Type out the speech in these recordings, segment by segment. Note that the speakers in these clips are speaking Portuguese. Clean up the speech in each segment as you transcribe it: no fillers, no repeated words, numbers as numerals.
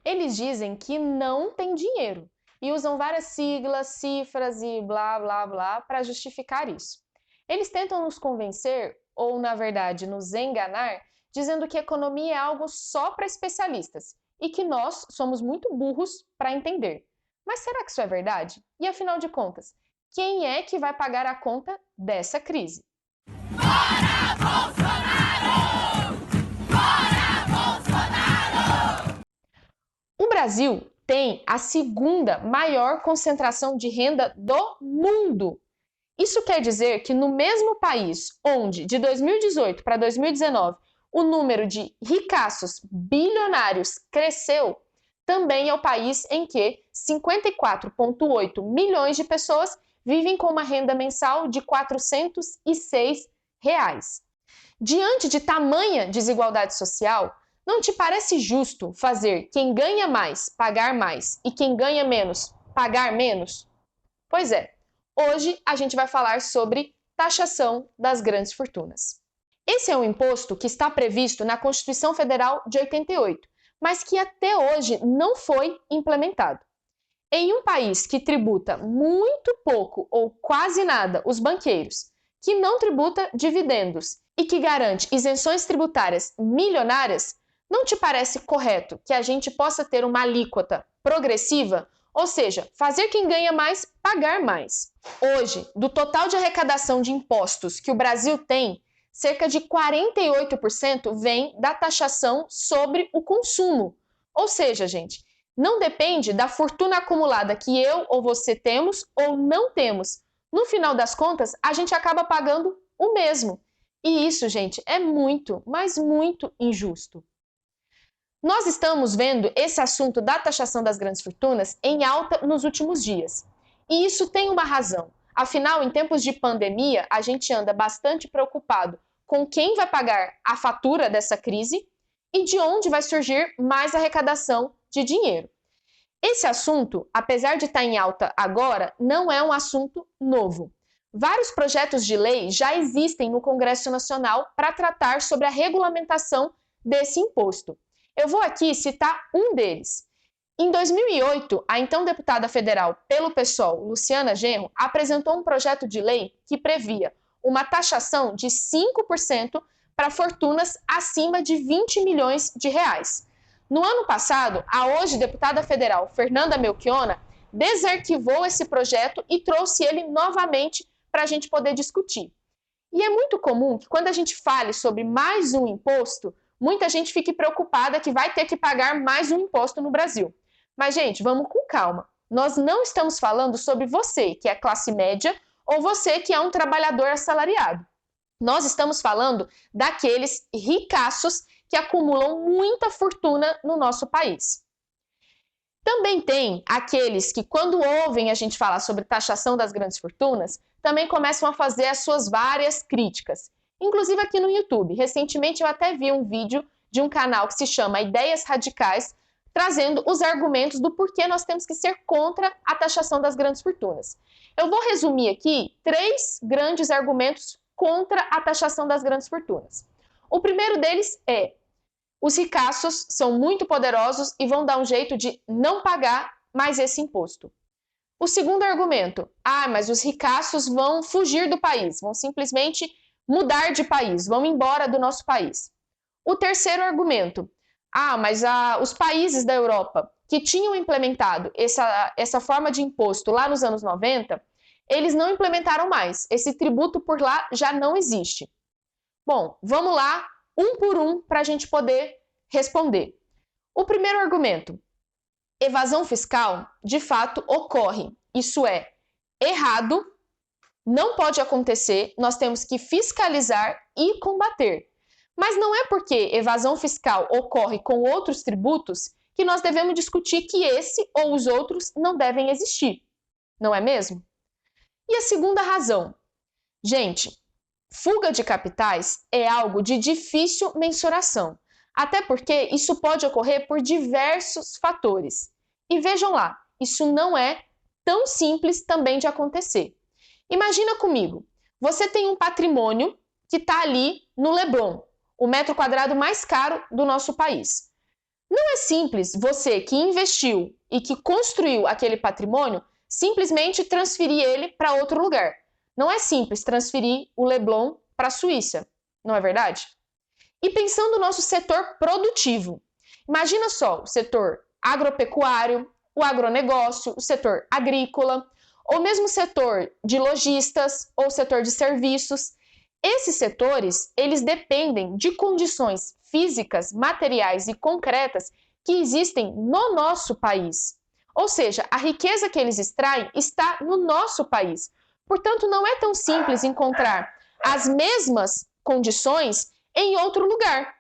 Eles dizem que não tem dinheiro e usam várias siglas, cifras e blá blá blá para justificar isso. Eles tentam nos convencer, ou na verdade nos enganar, dizendo que economia é algo só para especialistas e que nós somos muito burros para entender. Mas será que isso é verdade? E afinal de contas, quem é que vai pagar a conta dessa crise? Fora Bolsonaro! Fora Bolsonaro! O Brasil tem a segunda maior concentração de renda do mundo. Isso quer dizer que no mesmo país onde, de 2018 para 2019, o número de ricaços bilionários cresceu, também é o país em que 54,8 milhões de pessoas vivem com uma renda mensal de R$ 406. Diante de tamanha desigualdade social, não te parece justo fazer quem ganha mais pagar mais e quem ganha menos pagar menos? Pois é, hoje a gente vai falar sobre taxação das grandes fortunas. Esse é um imposto que está previsto na Constituição Federal de 88, mas que até hoje não foi implementado. Em um país que tributa muito pouco ou quase nada os banqueiros, que não tributa dividendos e que garante isenções tributárias milionárias, não te parece correto que a gente possa ter uma alíquota progressiva, ou seja, fazer quem ganha mais pagar mais? Hoje, do total de arrecadação de impostos que o Brasil tem, cerca de 48% vem da taxação sobre o consumo. Ou seja, gente, não depende da fortuna acumulada que eu ou você temos ou não temos. No final das contas, a gente acaba pagando o mesmo. E isso, gente, é muito, mas muito injusto. Nós estamos vendo esse assunto da taxação das grandes fortunas em alta nos últimos dias. E isso tem uma razão. Afinal, em tempos de pandemia, a gente anda bastante preocupado com quem vai pagar a fatura dessa crise e de onde vai surgir mais arrecadação de dinheiro. Esse assunto, apesar de estar em alta agora, não é um assunto novo. Vários projetos de lei já existem no Congresso Nacional para tratar sobre a regulamentação desse imposto. Eu vou aqui citar um deles. Em 2008, a então deputada federal pelo PSOL, Luciana Genro, apresentou um projeto de lei que previa uma taxação de 5% para fortunas acima de 20 milhões de reais. No ano passado, a hoje deputada federal Fernanda Melchiona desarquivou esse projeto e trouxe ele novamente para a gente poder discutir. E é muito comum que quando a gente fale sobre mais um imposto, muita gente fique preocupada que vai ter que pagar mais um imposto no Brasil. Mas, gente, vamos com calma. Nós não estamos falando sobre você, que é classe média, ou você que é um trabalhador assalariado. Nós estamos falando daqueles ricaços que acumulam muita fortuna no nosso país. Também tem aqueles que, quando ouvem a gente falar sobre taxação das grandes fortunas, também começam a fazer as suas várias críticas. Inclusive aqui no YouTube. Recentemente eu até vi um vídeo de um canal que se chama Ideias Radicais, trazendo os argumentos do porquê nós temos que ser contra a taxação das grandes fortunas. Eu vou resumir aqui 3 grandes argumentos contra a taxação das grandes fortunas. O primeiro deles é: os ricaços são muito poderosos e vão dar um jeito de não pagar mais esse imposto. O segundo argumento: mas os ricaços vão fugir do país, vão simplesmente mudar de país, vão embora do nosso país. O terceiro argumento: mas os países da Europa que tinham implementado essa forma de imposto lá nos anos 90, eles não implementaram mais. Esse tributo por lá já não existe. Bom, vamos lá, um por um, para a gente poder responder. O primeiro argumento: evasão fiscal, de fato, ocorre. Isso é errado, não pode acontecer, nós temos que fiscalizar e combater. Mas não é porque evasão fiscal ocorre com outros tributos que nós devemos discutir que esse ou os outros não devem existir. Não é mesmo? E a segunda razão: gente, fuga de capitais é algo de difícil mensuração, até porque isso pode ocorrer por diversos fatores. E vejam lá, isso não é tão simples também de acontecer. Imagina comigo, você tem um patrimônio que está ali no Leblon, o metro quadrado mais caro do nosso país. Não é simples você que investiu e que construiu aquele patrimônio simplesmente transferir ele para outro lugar. Não é simples transferir o Leblon para a Suíça, não é verdade? E pensando no nosso setor produtivo, imagina só o setor agropecuário, o agronegócio, o setor agrícola, ou mesmo o setor de lojistas ou o setor de serviços. Esses setores, eles dependem de condições físicas, materiais e concretas que existem no nosso país. Ou seja, a riqueza que eles extraem está no nosso país. Portanto, não é tão simples encontrar as mesmas condições em outro lugar.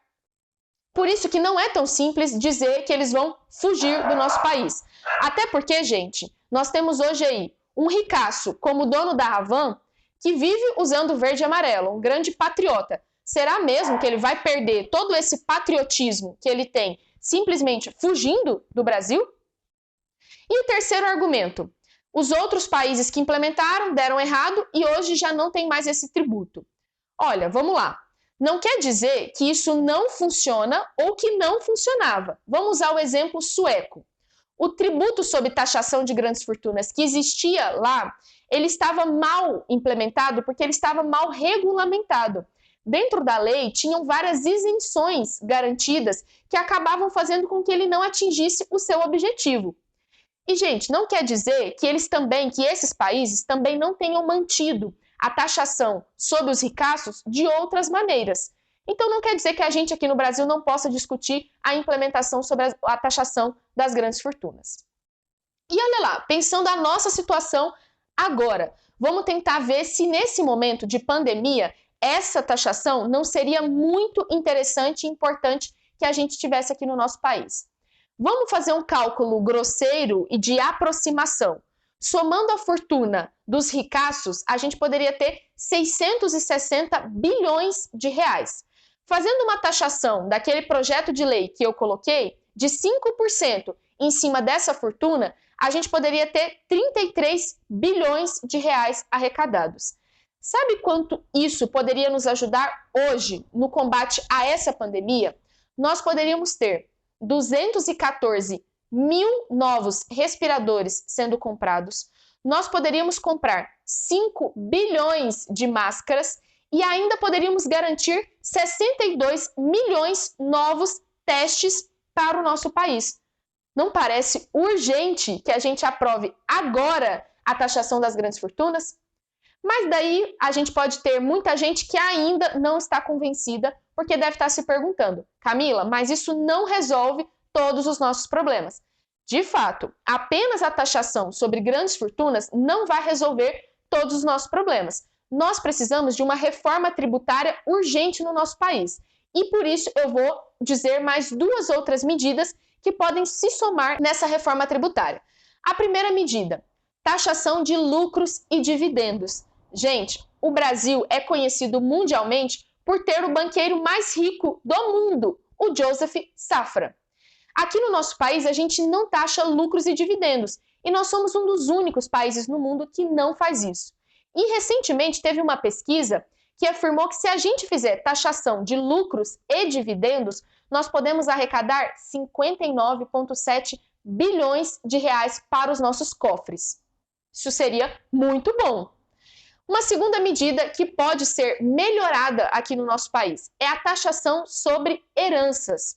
Por isso que não é tão simples dizer que eles vão fugir do nosso país. Até porque, gente, nós temos hoje aí um ricaço como o dono da Havan que vive usando verde e amarelo, um grande patriota. Será mesmo que ele vai perder todo esse patriotismo que ele tem simplesmente fugindo do Brasil? E o terceiro argumento, os outros países que implementaram deram errado e hoje já não tem mais esse tributo. Olha, vamos lá. Não quer dizer que isso não funciona ou que não funcionava. Vamos usar o exemplo sueco. O tributo sobre taxação de grandes fortunas que existia lá, ele estava mal implementado porque ele estava mal regulamentado. Dentro da lei, tinham várias isenções garantidas que acabavam fazendo com que ele não atingisse o seu objetivo. E, gente, não quer dizer que esses países também não tenham mantido a taxação sobre os ricaços de outras maneiras. Então, não quer dizer que a gente aqui no Brasil não possa discutir a implementação sobre a taxação das grandes fortunas. E olha lá, pensando a nossa situação agora, vamos tentar ver se nesse momento de pandemia, essa taxação não seria muito interessante e importante que a gente tivesse aqui no nosso país. Vamos fazer um cálculo grosseiro e de aproximação. Somando a fortuna dos ricaços, a gente poderia ter 660 bilhões de reais. Fazendo uma taxação daquele projeto de lei que eu coloquei, de 5% em cima dessa fortuna, a gente poderia ter 33 bilhões de reais arrecadados. Sabe quanto isso poderia nos ajudar hoje no combate a essa pandemia? Nós poderíamos ter 214 mil novos respiradores sendo comprados, nós poderíamos comprar 5 bilhões de máscaras e ainda poderíamos garantir 62 milhões novos testes para o nosso país. Não parece urgente que a gente aprove agora a taxação das grandes fortunas? Mas daí a gente pode ter muita gente que ainda não está convencida, porque deve estar se perguntando, Camila, mas isso não resolve todos os nossos problemas. De fato, apenas a taxação sobre grandes fortunas não vai resolver todos os nossos problemas. Nós precisamos de uma reforma tributária urgente no nosso país. E por isso eu vou dizer mais duas outras medidas que podem se somar nessa reforma tributária. A primeira medida, taxação de lucros e dividendos. Gente, o Brasil é conhecido mundialmente por ter o banqueiro mais rico do mundo, o Joseph Safra. Aqui no nosso país, a gente não taxa lucros e dividendos, e nós somos um dos únicos países no mundo que não faz isso. E recentemente teve uma pesquisa que afirmou que se a gente fizer taxação de lucros e dividendos, nós podemos arrecadar 59,7 bilhões de reais para os nossos cofres. Isso seria muito bom. Uma segunda medida que pode ser melhorada aqui no nosso país é a taxação sobre heranças.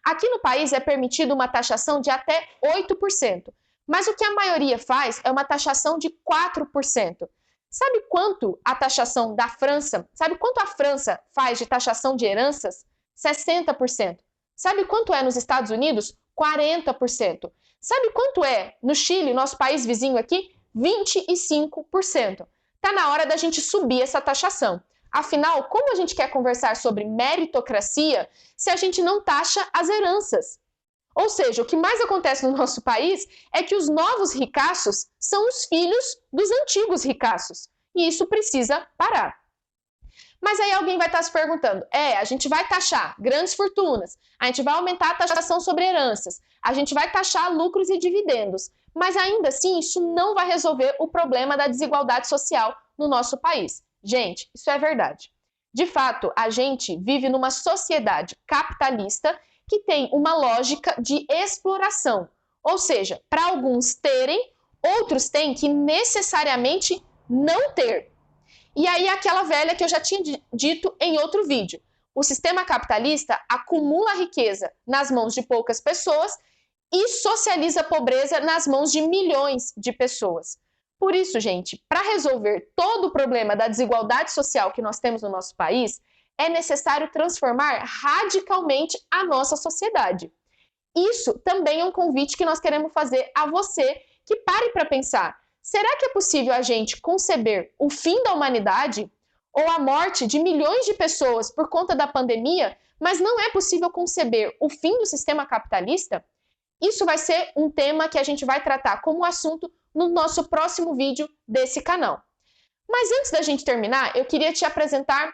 Aqui no país é permitida uma taxação de até 8%, mas o que a maioria faz é uma taxação de 4%. Sabe quanto a taxação da França? Sabe quanto a França faz de taxação de heranças? 60%. Sabe quanto é nos Estados Unidos? 40%. Sabe quanto é no Chile, nosso país vizinho aqui? 25%. Está na hora da gente subir essa taxação. Afinal, como a gente quer conversar sobre meritocracia se a gente não taxa as heranças? Ou seja, o que mais acontece no nosso país é que os novos ricaços são os filhos dos antigos ricaços. E isso precisa parar. Mas aí alguém vai estar se perguntando, a gente vai taxar grandes fortunas, a gente vai aumentar a taxação sobre heranças, a gente vai taxar lucros e dividendos, mas ainda assim isso não vai resolver o problema da desigualdade social no nosso país. Gente, isso é verdade. De fato, a gente vive numa sociedade capitalista que tem uma lógica de exploração. Ou seja, para alguns terem, outros têm que necessariamente não ter. E aí aquela velha que eu já tinha dito em outro vídeo. O sistema capitalista acumula riqueza nas mãos de poucas pessoas e socializa a pobreza nas mãos de milhões de pessoas. Por isso, gente, para resolver todo o problema da desigualdade social que nós temos no nosso país, é necessário transformar radicalmente a nossa sociedade. Isso também é um convite que nós queremos fazer a você, que pare para pensar. Será que é possível a gente conceber o fim da humanidade ou a morte de milhões de pessoas por conta da pandemia, mas não é possível conceber o fim do sistema capitalista? Isso vai ser um tema que a gente vai tratar como assunto no nosso próximo vídeo desse canal. Mas antes da gente terminar, eu queria te apresentar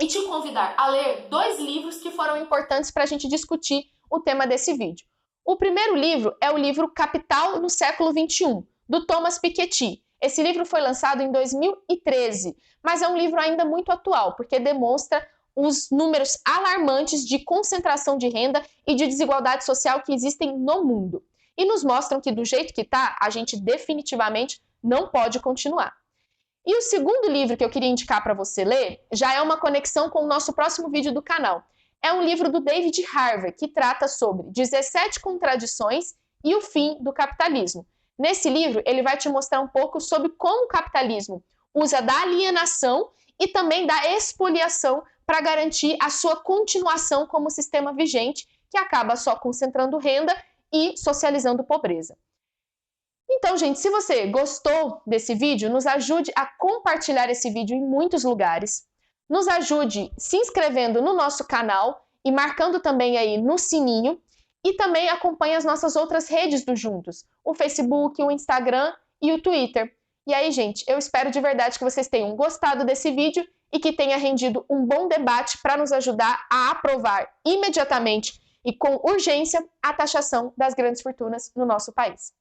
e te convidar a ler 2 livros que foram importantes para a gente discutir o tema desse vídeo. O primeiro livro é o livro Capital no Século XXI, do Thomas Piketty. Esse livro foi lançado em 2013, mas é um livro ainda muito atual, porque demonstra os números alarmantes de concentração de renda e de desigualdade social que existem no mundo. E nos mostram que do jeito que está, a gente definitivamente não pode continuar. E o segundo livro que eu queria indicar para você ler já é uma conexão com o nosso próximo vídeo do canal. É um livro do David Harvey, que trata sobre 17 contradições e o fim do capitalismo. Nesse livro, ele vai te mostrar um pouco sobre como o capitalismo usa da alienação e também da expoliação para garantir a sua continuação como sistema vigente, que acaba só concentrando renda e socializando pobreza. Então, gente, se você gostou desse vídeo, nos ajude a compartilhar esse vídeo em muitos lugares. Nos ajude se inscrevendo no nosso canal e marcando também aí no sininho. E também acompanhe as nossas outras redes do Juntos, o Facebook, o Instagram e o Twitter. E aí, gente, eu espero de verdade que vocês tenham gostado desse vídeo e que tenha rendido um bom debate para nos ajudar a aprovar imediatamente e com urgência a taxação das grandes fortunas no nosso país.